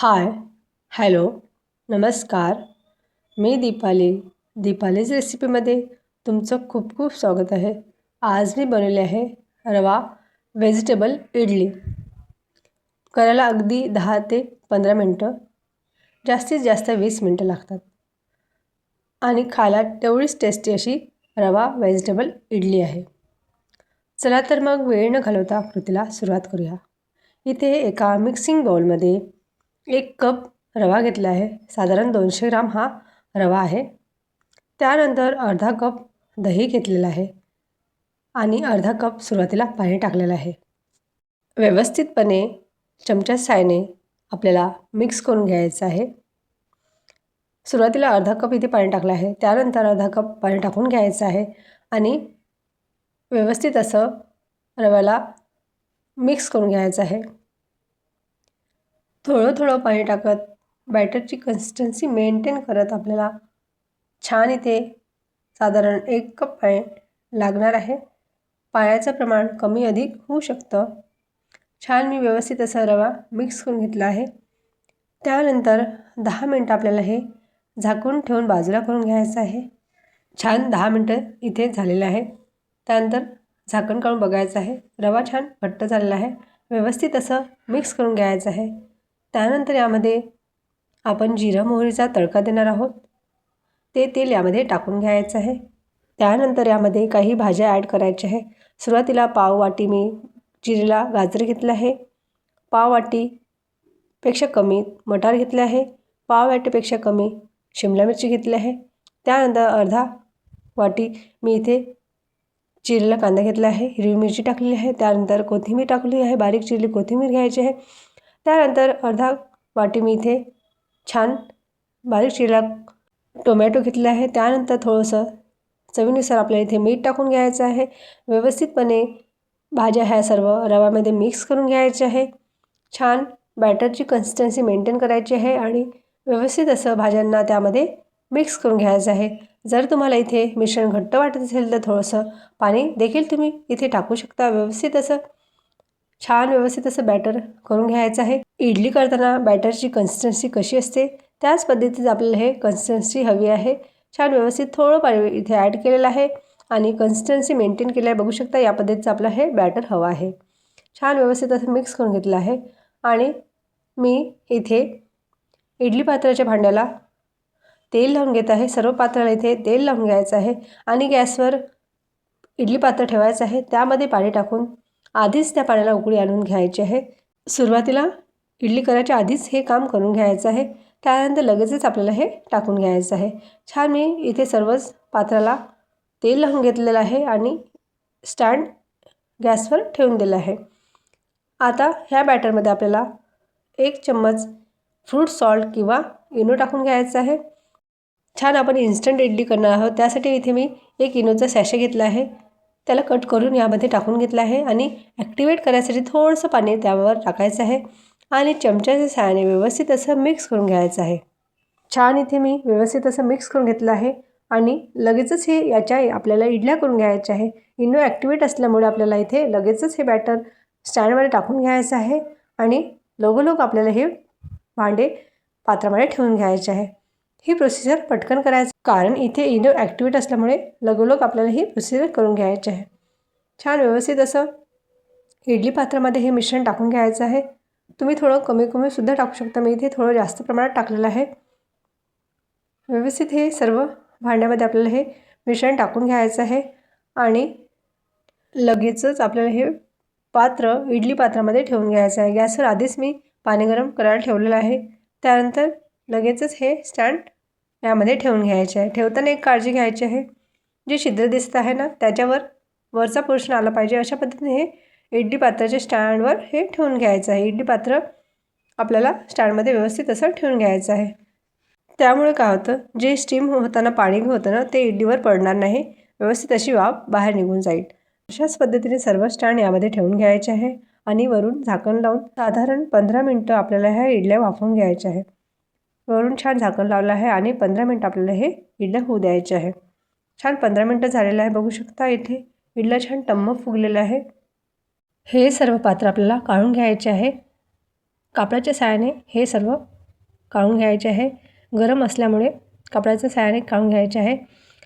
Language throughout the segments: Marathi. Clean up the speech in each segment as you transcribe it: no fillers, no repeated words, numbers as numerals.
हाय, हॅलो, नमस्कार. मी दीपालीज रेसिपीमध्ये तुमचं खूप खूप स्वागत आहे. आज मी बनवले आहे रवा व्हेजिटेबल इडली. करायला अगदी 10 ते 15 मिनटं, जास्तीत जास्त 20 मिनटं लागतात आणि खायला तेवढीच टेस्टी अशी रवा व्हेजिटेबल इडली आहे. चला तर मग वेळ न घालवता कृतीला सुरुवात करूया. इथे एका मिक्सिंग बाउलमध्ये 1 कप रवा घेतला आहे. साधारण 200 ग्राम हा रवा आहे. त्यानंतर अर्धा कप दही घेतलेलं आहे आणि अर्धा कप सुरुवातीला पाणी टाकलेलं आहे. व्यवस्थितपणे चमच्या साहाय्याने आपल्याला मिक्स करून घ्यायचं आहे. सुरुवातीला अर्धा कप इथे पाणी टाकलं आहे. त्यानंतर अर्धा कप पाणी टाकून घ्यायचं आहे आणि व्यवस्थित असं रव्याला मिक्स करून घ्यायचं आहे. थोडं थोडं पाणी टाकत बॅटरची कन्सिस्टन्सी मेंटेन करत आपल्याला छान इथे साधारण 1 कप पाणी लागणार आहे. पाण्याचं प्रमाण कमी अधिक होऊ शकतं. छान मी व्यवस्थित असा रवा मिक्स करून घेतला आहे. त्यानंतर 10 मिनटं आपल्याला हे झाकून ठेवून बाजूला करून घ्यायचं आहे. छान 10 मिनटं इथे झालेलं आहे. त्यानंतर झाकण काढून बघायचं आहे. रवा छान घट्ट झालेला आहे. व्यवस्थित असं मिक्स करून घ्यायचं आहे. त्यानंतर यामध्ये आपण जिरा मोहरीचा तडका देणार आहोत. ते तेल यामध्ये टाकून घ्यायचं आहे. त्यानंतर यामध्ये काही भाज्या ॲड करायच्या आहे. सुरुवातीला पाव वाटी मी चिरलेला गाजर घेतला आहे. पाव वाटीपेक्षा कमी मटार घेतले आहे. पाव वाटीपेक्षा कमी शिमला मिरची घेतली आहे. त्यानंतर अर्धा वाटी मी इथे चिरलेला कांदा घेतला आहे. हिरवी मिरची टाकलेली आहे. त्यानंतर कोथिंबीर टाकली आहे. बारीक चिरलेली कोथिंबीर घ्यायची आहे. त्यानंतर अर्धा वाटी मी इथे छान बारीक चिरलेला टोमॅटो घेतला आहे. त्यानंतर थोडंसं चवीनुसार आपल्याला इथे मीठ टाकून घ्यायचं आहे. व्यवस्थितपणे भाज्या ह्या सर्व रव्यामध्ये मिक्स करून घ्यायच्या आहे. छान बॅटरची कन्सिस्टन्सी मेंटेन करायची आहे आणि व्यवस्थित असं भाज्यांना त्यामध्ये मिक्स करून घ्यायचं आहे. जर तुम्हाला इथे मिश्रण घट्ट वाटत असेल तर थोडंसं पाणी देखील तुम्ही इथे टाकू शकता. व्यवस्थित असं बॅटर करून घ्यायचं आहे. इडली करताना बॅटरची कन्सिस्टन्सी कशी असते त्याच पद्धतीत आपल्याला हे कन्सिस्टन्सी हवी आहे. छान व्यवस्थित थोडं पाणी इथे ॲड केलेलं आहे आणि कन्सिस्टन्सी मेंटेन केलं आहे. बघू शकता या पद्धतीचं आपलं हे बॅटर हवं आहे. छान व्यवस्थित असं मिक्स करून घेतलं आहे आणि मी इथे इडली पात्राच्या भांड्याला तेल लावून घेत आहे. सर्व पात्राला इथे तेल लावून घ्यायचं आहे आणि गॅसवर इडली पात्र ठेवायचं आहे. त्यामध्ये पाणी टाकून आधीच त्या पाण्याला उकळी आणून घ्यायची आहे. सुरुवातीला इडली करायच्या आधीच हे काम करून घ्यायचं आहे. त्यानंतर लगेचच आपल्याला हे टाकून घ्यायचं आहे. छान मी इथे सर्वच पात्राला तेल लावून घेतलेलं आहे आणि स्टँड गॅसवर ठेवून दिलं आहे. आता ह्या बॅटरमध्ये आपल्याला 1 चम्मच फ्रूट सॉल्ट किंवा इनो टाकून घ्यायचं आहे. छान आपण इन्स्टंट इडली करणार आहोत. त्यासाठी इथे मी 1 इनोचा सॅशे घेतला आहे. त्याला कट करून यामध्ये टाकून घेतलं आहे आणि ॲक्टिवेट करायसाठी थोडंसं पाणी त्यावर टाकायचं आहे आणि चमच्याच्या सहाय्याने व्यवस्थित असं मिक्स करून घ्यायचं आहे. छान इथे मी व्यवस्थित असं मिक्स करून घेतलं आहे आणि लगेचच हे याच्या आपल्याला इडल्या करून घ्यायच्या आहे. इनो ॲक्टिवेट असल्यामुळे आपल्याला इथे लगेचच हे बॅटर स्टँडमध्ये टाकून घ्यायचं आहे आणि लगोलग आपल्याला हे भांडे पात्रामध्ये ठेवून घ्यायचे आहे. ही प्रोसिजर पटकन करायचं कारण इथे इनो ॲक्टिवेट असल्यामुळे लगोलग आपल्याला ही प्रोसिजर करून घ्यायची आहे. छान व्यवस्थित असं इडली पात्रामध्ये हे मिश्रण टाकून घ्यायचं आहे. तुम्ही थोडं कमी सुद्धा टाकू शकता. मी इथे थोडं जास्त प्रमाणात टाकलेलं आहे. व्यवस्थित हे सर्व भांड्यामध्ये आपल्याला हे मिश्रण टाकून घ्यायचं आहे आणि लगेचच आपल्याला हे पात्र इडली पात्रामध्ये ठेवून घ्यायचं आहे. गॅसवर आधीच मी पाणी गरम करायला ठेवलेलं आहे. त्यानंतर लगेचच हे स्टँड यामध्ये ठेवून घ्यायचे आहे. ठेवताना एक काळजी घ्यायची आहे. जे छिद्र दिसत आहे ना त्याच्यावर वरचा पोर्शन आला पाहिजे. अशा पद्धतीने हे इडली पात्राच्या स्टँडवर हे ठेवून घ्यायचं आहे. इडली पात्र आपल्याला स्टँडमध्ये व्यवस्थित असं ठेवून घ्यायचं आहे. त्यामुळे काय होतं जे स्टीम होताना पाणी होतं ना ते इडलीवर पडणार नाही. व्यवस्थित अशी वाफ बाहेर निघून जाईल. अशाच पद्धतीने सर्व स्टँड यामध्ये ठेवून घ्यायचे आहे आणि वरून झाकण लावून साधारण 15 मिनटं आपल्याला ह्या इडल्या वाफवून घ्यायच्या आहे. वरून छान झाकण लावलं आहे आणि 15 मिनटं आपल्याला हे इडल्या होऊ द्यायचे आहे. छान 15 मिनटं झालेलं आहे. बघू शकता इथे इडल्या छान टम्म फुगलेलं आहे. हे सर्व पात्र आपल्याला काढून घ्यायचे आहे. कापडाच्या साहाय्याने हे सर्व काढून घ्यायचे आहे. गरम असल्यामुळे कापडाच्या साहाय्याने काढून घ्यायचे आहे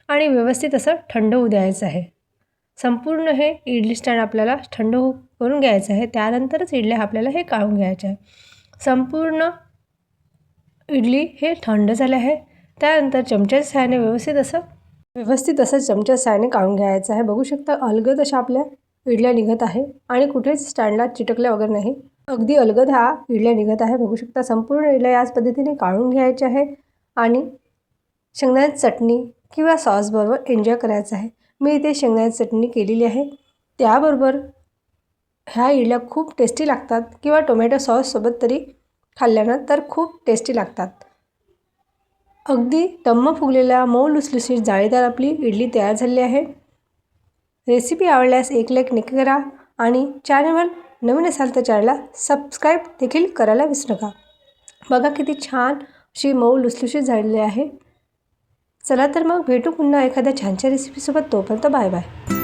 आणि व्यवस्थित असं थंड होऊ द्यायचं आहे. संपूर्ण हे इडली स्टँड आपल्याला थंड करून घ्यायचं आहे. त्यानंतरच इडल्या आपल्याला हे काढून घ्यायचे आहे. संपूर्ण इडली हे थंड झाले आहे. त्यानंतर चमच्याच्या साहाय्याने व्यवस्थित असं चमच्याच्या साहाय्याने काढून घ्यायचं आहे. बघू शकता अलगद अशा आपल्या इडल्या निघत आहे आणि कुठेच स्टँडला चिटकल्या वगैरे नाही. अगदी अलगद हा इडल्या निघत आहे. बघू शकता संपूर्ण इडल्या याच पद्धतीने काढून घ्यायच्या आहे आणि शेंगदाण्याची चटणी किंवा सॉसबरोबर एन्जॉय करायचं आहे. मी इथे शेंगदाण्याची चटणी केलेली आहे. त्याबरोबर ह्या इडल्या खूप टेस्टी लागतात किंवा टोमॅटो सॉससोबत तरी खाल्ल्यानं तर खूप टेस्टी लागतात. अगदी टम्म फुगलेल्या मऊ लुसलुशीत जाळीदार आपली इडली तयार झालेली आहे. रेसिपी आवडल्यास एक लाईक नक्की करा आणि चॅनलवर नवीन असाल तर चॅनलला सबस्क्राईब देखील करायला विसरू नका. बघा किती छान अशी मऊ लुसलुशीत झालेली आहे. चला तर मग भेटू पुन्हा एखाद्या छानच्या रेसिपीसोबत. तोपर्यंत बाय बाय.